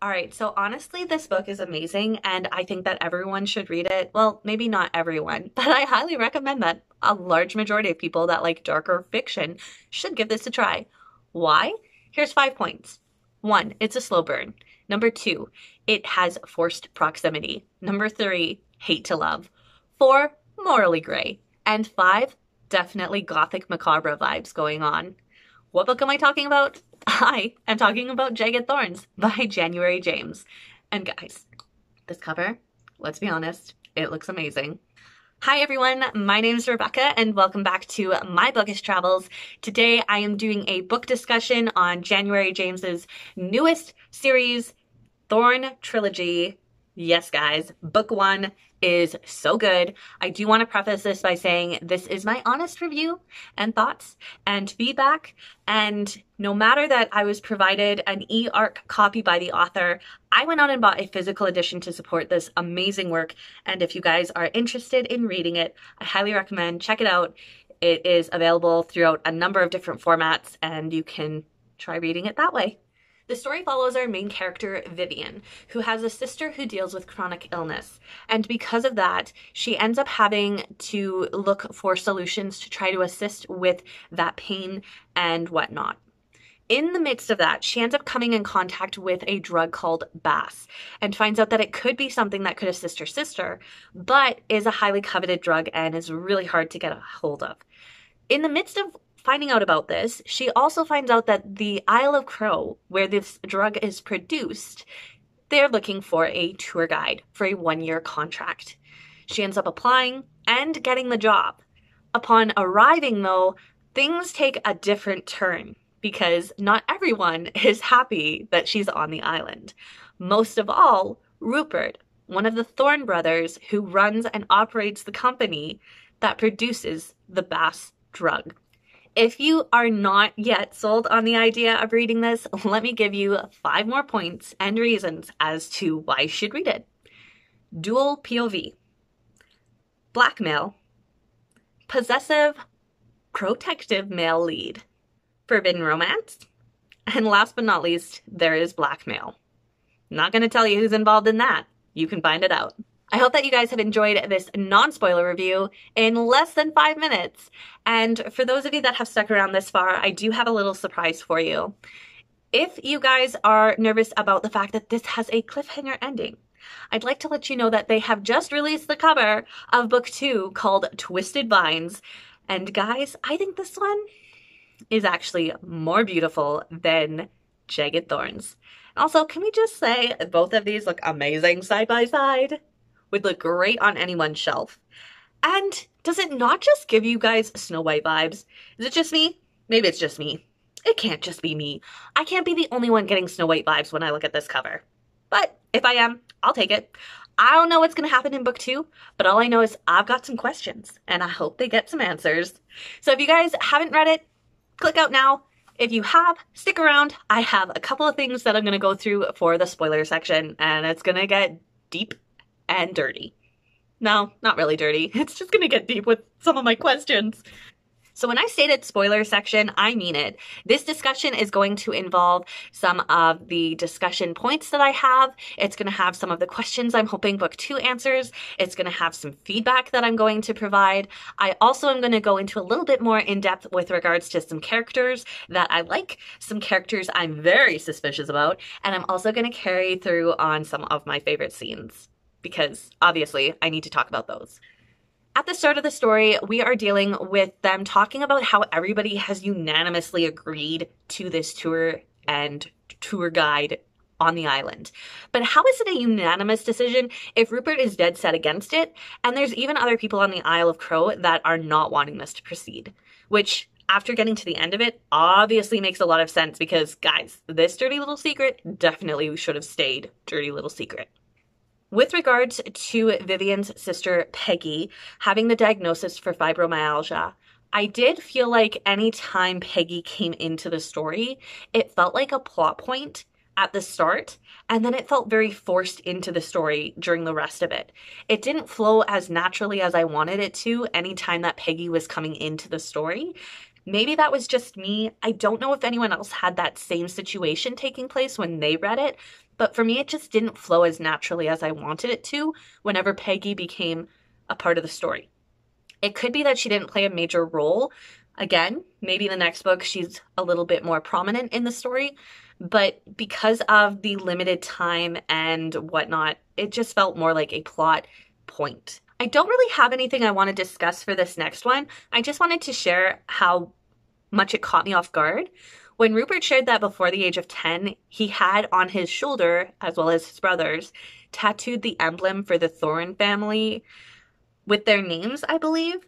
All right, so honestly, this book is amazing, and I think that everyone should read it. Well, maybe not everyone, but I highly recommend that a large majority of people that like darker fiction should give this a try. Why? Here's 5 points. One, it's a slow burn. Number two, it has forced proximity. Number three, hate to love. Four, morally gray. And five, definitely gothic macabre vibes going on. What book am I talking about? I am talking about Jagged Thorns by January James. And guys, this cover, let's be honest, it looks amazing. Hi everyone, my name is Rebecca and welcome back to My Bookish Travels. Today I am doing a book discussion on January James's newest series, Thorn Trilogy. Yes guys, book one is so good. I do want to preface this by saying this is my honest review and thoughts and feedback, and no matter that I was provided an e-arc copy by the author, I went out and bought a physical edition to support this amazing work, and if you guys are interested in reading it, I highly recommend check it out. It is available throughout a number of different formats and you can try reading it that way. The story follows our main character, Vivian, who has a sister who deals with chronic illness. And because of that, she ends up having to look for solutions to try to assist with that pain and whatnot. In the midst of that, she ends up coming in contact with a drug called Bass and finds out that it could be something that could assist her sister, but is a highly coveted drug and is really hard to get a hold of. In the midst of finding out about this, she also finds out that the Isle of Crow, where this drug is produced, they're looking for a tour guide for a 1-year contract. She ends up applying and getting the job. Upon arriving, though, things take a different turn because not everyone is happy that she's on the island. Most of all, Rupert, one of the Thorn brothers who runs and operates the company that produces the Bass drug. If you are not yet sold on the idea of reading this, let me give you 5 more points and reasons as to why you should read it. Dual POV, blackmail, possessive, protective male lead, forbidden romance, and last but not least, there is blackmail. Not going to tell you who's involved in that. You can find it out. I hope that you guys have enjoyed this non-spoiler review in less than 5 minutes. And for those of you that have stuck around this far, I do have a little surprise for you. If you guys are nervous about the fact that this has a cliffhanger ending, I'd like to let you know that they have just released the cover of book 2 called Twisted Vines. And guys, I think this one is actually more beautiful than Jagged Thorns. Also, can we just say both of these look amazing side by side? Would look great on anyone's shelf. And does it not just give you guys Snow White vibes? Is it just me? Maybe it's just me. It can't just be me. I can't be the only one getting Snow White vibes when I look at this cover. But if I am, I'll take it. I don't know what's going to happen in book 2, but all I know is I've got some questions and I hope they get some answers. So if you guys haven't read it, click out now. If you have, stick around. I have a couple of things that I'm going to go through for the spoiler section and it's going to get deep and dirty. No, not really dirty. It's just gonna get deep with some of my questions. So when I stated spoiler section, I mean it. This discussion is going to involve some of the discussion points that I have. It's going to have some of the questions I'm hoping book 2 answers. It's going to have some feedback that I'm going to provide. I also am going to go into a little bit more in depth with regards to some characters that I like, some characters I'm very suspicious about, and I'm also going to carry through on some of my favorite scenes, because obviously I need to talk about those. At the start of the story, we are dealing with them talking about how everybody has unanimously agreed to this tour and tour guide on the island. But how is it a unanimous decision if Rupert is dead set against it, and there's even other people on the Isle of Crow that are not wanting this to proceed? Which, after getting to the end of it, obviously makes a lot of sense because, guys, this dirty little secret definitely should have stayed dirty little secret. With regards to Vivian's sister, Peggy, having the diagnosis for fibromyalgia, I did feel like any time Peggy came into the story, it felt like a plot point at the start, and then it felt very forced into the story during the rest of it. It didn't flow as naturally as I wanted it to anytime that Peggy was coming into the story. Maybe that was just me. I don't know if anyone else had that same situation taking place when they read it, But for me, it just didn't flow as naturally as I wanted it to whenever Peggy became a part of the story. It could be that she didn't play a major role. Again, maybe the next book she's a little bit more prominent in the story, but because of the limited time and whatnot, it just felt more like a plot point. I don't really have anything I want to discuss for this next one. I just wanted to share how much it caught me off guard. When Rupert shared that before the age of 10, he had on his shoulder, as well as his brothers, tattooed the emblem for the Thorn family with their names, I believe.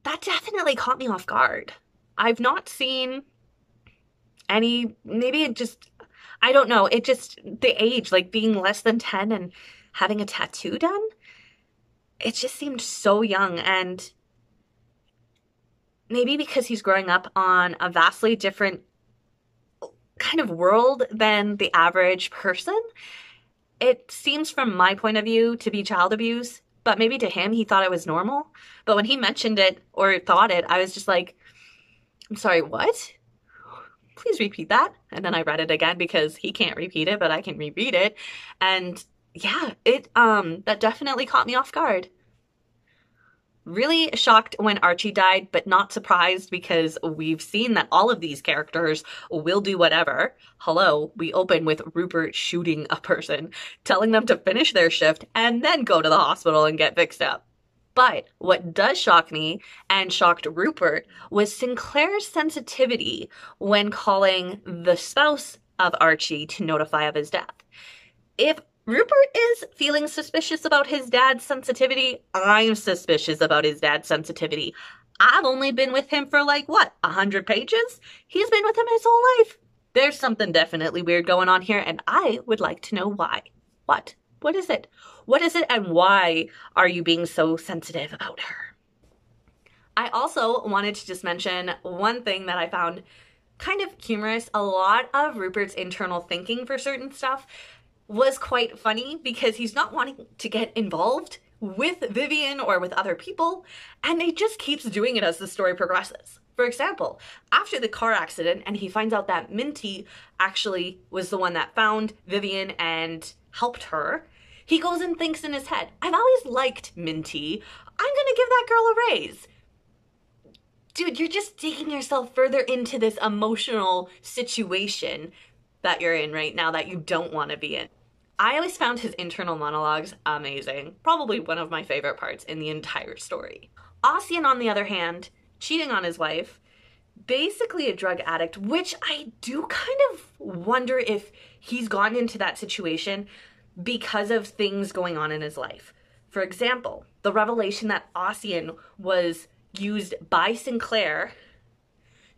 That definitely caught me off guard. I've not seen any, maybe it just, I don't know, it just, the age, like being less than 10 and having a tattoo done, it just seemed so young. And maybe because he's growing up on a vastly different kind of world than the average person, it seems from my point of view to be child abuse, but maybe to him, he thought it was normal. But when he mentioned it or thought it, I was just like, I'm sorry, what? Please repeat that. And then I read it again because he can't repeat it, but I can reread it. And yeah, that definitely caught me off guard. Really shocked when Archie died, but not surprised because we've seen that all of these characters will do whatever. Hello, we open with Rupert shooting a person, telling them to finish their shift and then go to the hospital and get fixed up. But what does shock me, and shocked Rupert, was Sinclair's sensitivity when calling the spouse of Archie to notify of his death. If Rupert is feeling suspicious about his dad's sensitivity, I'm suspicious about his dad's sensitivity. I've only been with him for 100 pages? He's been with him his whole life. There's something definitely weird going on here, and I would like to know why. What? What is it? What is it, and why are you being so sensitive about her? I also wanted to just mention one thing that I found kind of humorous. A lot of Rupert's internal thinking for certain stuff was quite funny because he's not wanting to get involved with Vivian or with other people, and he just keeps doing it as the story progresses. For example, after the car accident and he finds out that Minty actually was the one that found Vivian and helped her, he goes and thinks in his head, I've always liked Minty. I'm gonna give that girl a raise. Dude, you're just digging yourself further into this emotional situation that you're in right now that you don't want to be in. I always found his internal monologues amazing. Probably one of my favorite parts in the entire story. Ossian, on the other hand, cheating on his wife, basically a drug addict, which I do kind of wonder if he's gotten into that situation because of things going on in his life. For example, the revelation that Ossian was used by Sinclair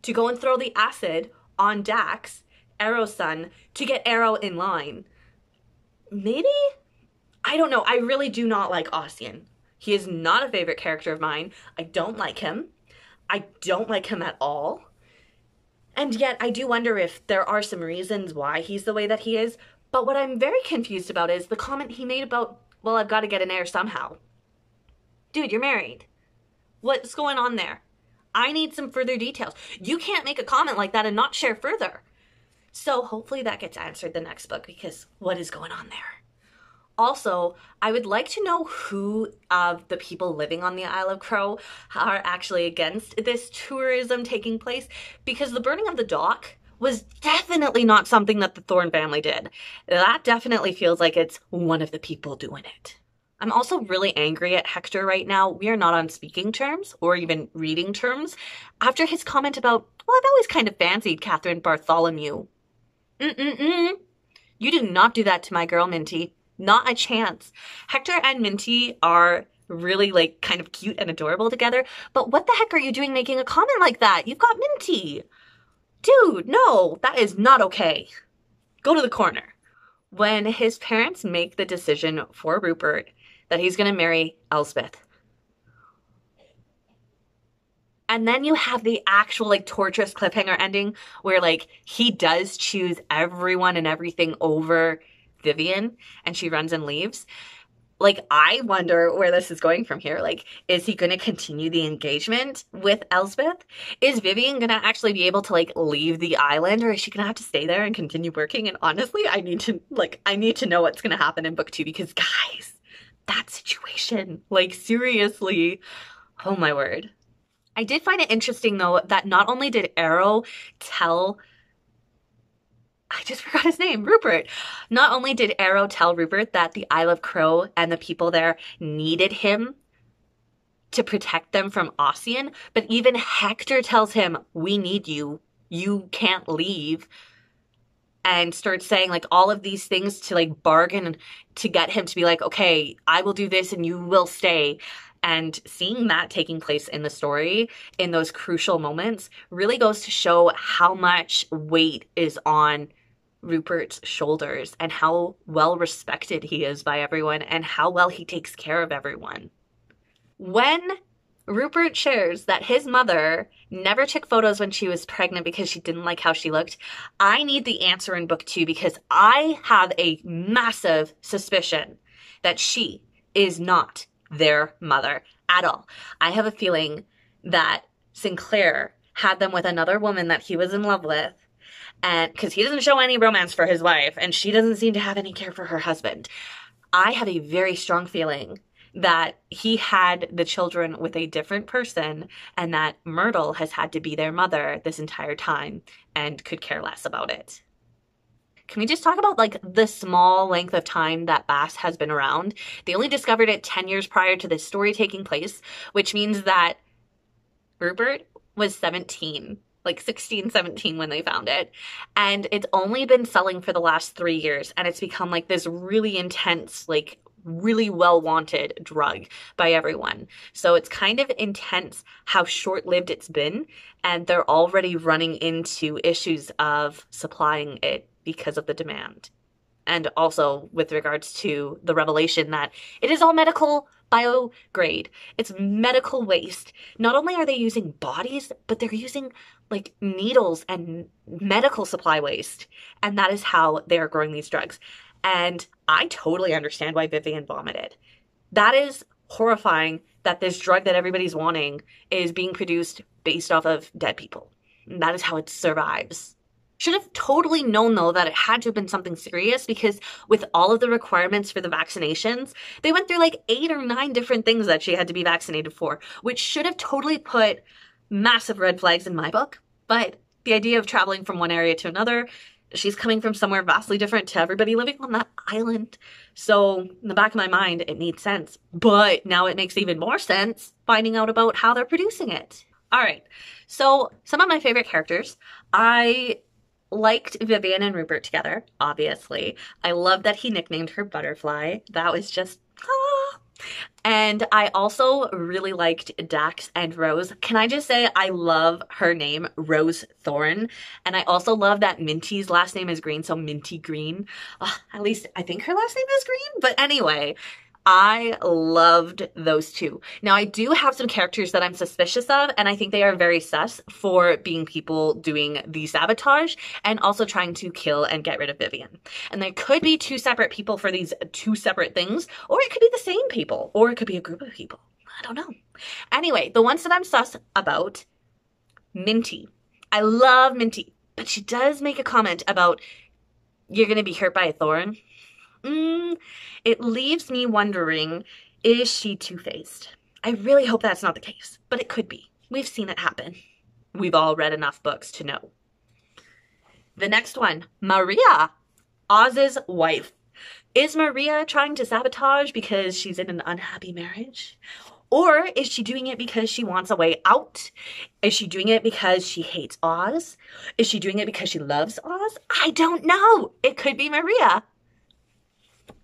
to go and throw the acid on Dax, Arrow's son, to get Arrow in line. Maybe? I don't know. I really do not like Ossian. He is not a favorite character of mine. I don't like him. I don't like him at all. And yet I do wonder if there are some reasons why he's the way that he is. But what I'm very confused about is the comment he made about, well, I've got to get an heir somehow. Dude, you're married. What's going on there? I need some further details. You can't make a comment like that and not share further. So hopefully that gets answered the next book, because what is going on there? Also, I would like to know who of the people living on the Isle of Crow are actually against this tourism taking place, because the burning of the dock was definitely not something that the Thorn family did. That definitely feels like it's one of the people doing it. I'm also really angry at Hector right now. We are not on speaking terms or even reading terms after his comment about, well, I've always kind of fancied Catherine Bartholomew. You do not do that to my girl, Minty. Not a chance. Hector and Minty are really kind of cute and adorable together, but what the heck are you doing making a comment like that? You've got Minty. Dude, no, that is not okay. Go to the corner. When his parents make the decision for Rupert that he's going to marry Elspeth, and then you have the actual torturous cliffhanger ending where he does choose everyone and everything over Vivian and she runs and leaves. like, I wonder where this is going from here. Like, is he going to continue the engagement with Elsbeth? Is Vivian going to actually be able to, like, leave the island, or is she going to have to stay there and continue working? And honestly, I need to know what's going to happen in book 2, because guys, that situation, like, seriously, oh my word. I did find it interesting, though, that not only did Arrow tell, I just forgot his name, Rupert. Not only did Arrow tell Rupert that the Isle of Crow and the people there needed him to protect them from Ossian, but even Hector tells him, we need you. You can't leave. And starts saying, like, all of these things to, like, bargain to get him to be like, okay, I will do this and you will stay. And seeing that taking place in the story in those crucial moments really goes to show how much weight is on Rupert's shoulders and how well respected he is by everyone and how well he takes care of everyone. When Rupert shares that his mother never took photos when she was pregnant because she didn't like how she looked, I need the answer in book 2, because I have a massive suspicion that she is not their mother at all. I have a feeling that Sinclair had them with another woman that he was in love with, and because he doesn't show any romance for his wife and she doesn't seem to have any care for her husband. I have a very strong feeling that he had the children with a different person and that Myrtle has had to be their mother this entire time and could care less about it. Can we just talk about, like, the small length of time that Bass has been around? They only discovered it 10 years prior to this story taking place, which means that Rupert was 17, like 16, 17 when they found it. And it's only been selling for the last 3 years. And it's become like this really intense, like really well-wanted drug by everyone. So it's kind of intense how short-lived it's been. And they're already running into issues of supplying it because of the demand. And also with regards to the revelation that it is all medical biograde. It's medical waste. Not only are they using bodies, but they're using, like, needles and medical supply waste. And that is how they are growing these drugs. And I totally understand why Vivian vomited. That is horrifying, that this drug that everybody's wanting is being produced based off of dead people. And that is how it survives. Should have totally known, though, that it had to have been something serious, because with all of the requirements for the vaccinations, they went through like 8 or 9 different things that she had to be vaccinated for, which should have totally put massive red flags in my book. But the idea of traveling from one area to another, she's coming from somewhere vastly different to everybody living on that island. So in the back of my mind, it needs sense. But now it makes even more sense finding out about how they're producing it. All right. So some of my favorite characters. I liked Vivian and Rupert together, obviously. I love that he nicknamed her Butterfly. That was just, ah. And I also really liked Dax and Rose. Can I just say I love her name, Rose Thorn. And I also love that Minty's last name is Green, so Minty Green. At least I think her last name is Green. But anyway, I loved those two. Now, I do have some characters that I'm suspicious of, and I think they are very sus for being people doing the sabotage and also trying to kill and get rid of Vivian. And there could be 2 separate people for these 2 separate things, or it could be the same people, or it could be a group of people. I don't know. Anyway, the ones that I'm sus about, Minty. I love Minty, but she does make a comment about, you're going to be hurt by a thorn. It leaves me wondering, is she two-faced? I really hope that's not the case, but it could be. We've seen it happen. We've all read enough books to know. The next one, Maria, Oz's wife. Is Maria trying to sabotage because she's in an unhappy marriage? Or is she doing it because she wants a way out? Is she doing it because she hates Oz? Is she doing it because she loves Oz? I don't know. It could be Maria.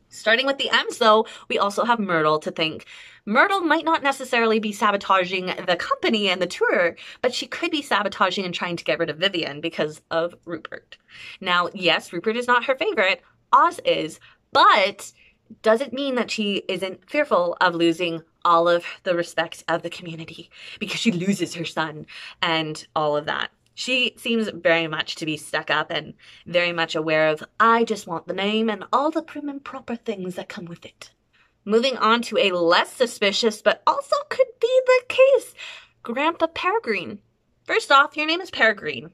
Starting with the M's, though, we also have Myrtle to think. Myrtle might not necessarily be sabotaging the company and the tour, but she could be sabotaging and trying to get rid of Vivian because of Rupert. Now, yes, Rupert is not her favorite. Oz is, but does it mean that she isn't fearful of losing all of the respect of the community because she loses her son and all of that? She seems very much to be stuck up and very much aware of, I just want the name and all the prim and proper things that come with it. Moving on to a less suspicious, but also could be the case, Grandpa Peregrine. First off, your name is Peregrine.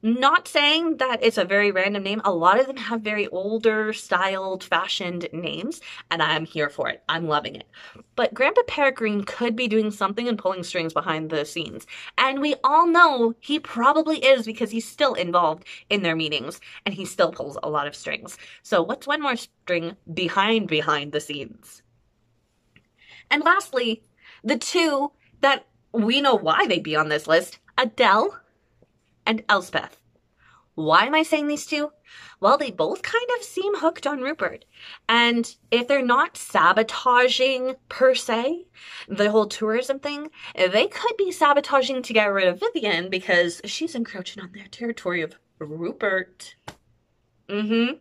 Not saying that it's a very random name. A lot of them have very older, styled, fashioned names, and I'm here for it. I'm loving it. But Grandpa Peregrine could be doing something and pulling strings behind the scenes. And we all know he probably is because he's still involved in their meetings, and he still pulls a lot of strings. So what's one more string behind the scenes? And lastly, the two that we know why they'd be on this list, Adele and Elspeth. Why am I saying these two? Well, they both kind of seem hooked on Rupert. And if they're not sabotaging per se, the whole tourism thing, they could be sabotaging to get rid of Vivian because she's encroaching on their territory of Rupert. All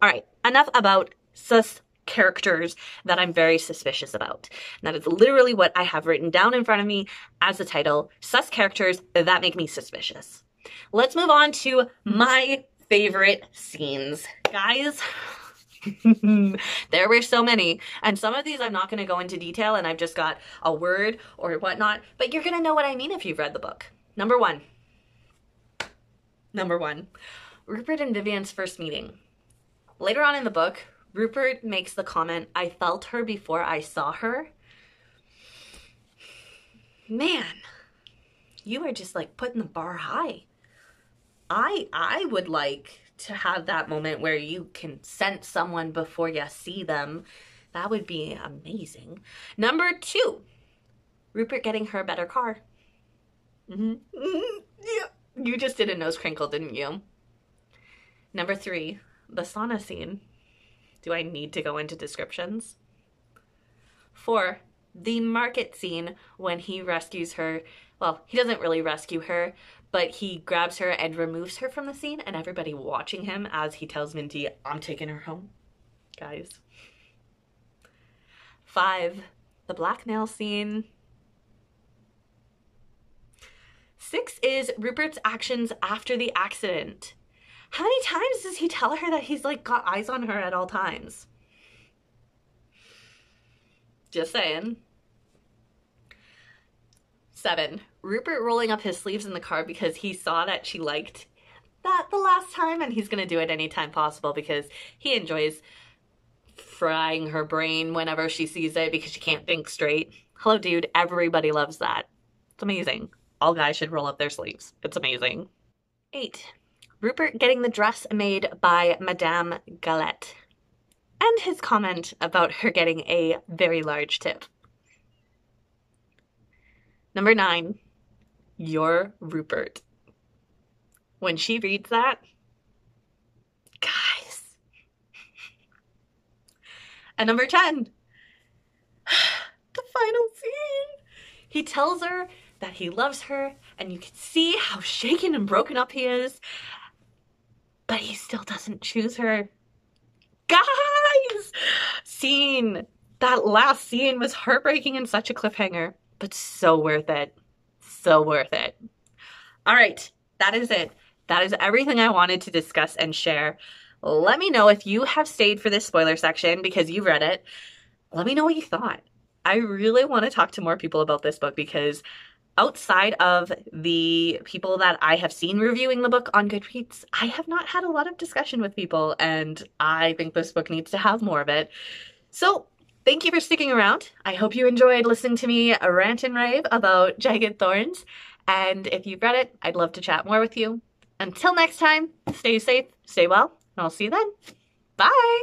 right, enough about sus characters that I'm very suspicious about. And that is literally what I have written down in front of me as the title, sus characters that make me suspicious. Let's move on to my favorite scenes. Guys, there were so many, and some of these I'm not going to go into detail and I've just got a word or whatnot, but you're going to know what I mean if you've read the book. Number one, Rupert and Vivian's first meeting. Later on in the book, Rupert makes the comment, "I felt her before I saw her." Man, you are just like putting the bar high. I would like to have that moment where you can sense someone before you see them. That would be amazing. Number two, Rupert getting her a better car. Yeah, you just did a nose crinkle, didn't you? Number three, the sauna scene. Do I need to go into descriptions? 4, the market scene when he rescues her. Well, he doesn't really rescue her, but he grabs her and removes her from the scene, and everybody watching him as he tells Minty, "I'm taking her home." Guys. 5, the blackmail scene. 6 is Rupert's actions after the accident. How many times does he tell her that he's like got eyes on her at all times? Just saying. 7, Rupert rolling up his sleeves in the car because he saw that she liked that the last time, and he's going to do it anytime possible because he enjoys frying her brain whenever she sees it because she can't think straight. Hello, dude. Everybody loves that. It's amazing. All guys should roll up their sleeves. It's amazing. 8, Rupert getting the dress made by Madame Galette, and his comment about her getting a very large tip. Number 9, your Rupert. When she reads that, guys. And number 10, the final scene. He tells her that he loves her, and you can see how shaken and broken up he is. But he still doesn't choose her. Guys! Scene. That last scene was heartbreaking and such a cliffhanger, but so worth it. So worth it. All right, that is it. That is everything I wanted to discuss and share. Let me know if you have stayed for this spoiler section because you read it. Let me know what you thought. I really want to talk to more people about this book because outside of the people that I have seen reviewing the book on Goodreads, I have not had a lot of discussion with people, and I think this book needs to have more of it. So thank you for sticking around. I hope you enjoyed listening to me rant and rave about Jagged Thorns, and if you've read it, I'd love to chat more with you. Until next time, stay safe, stay well, and I'll see you then. Bye!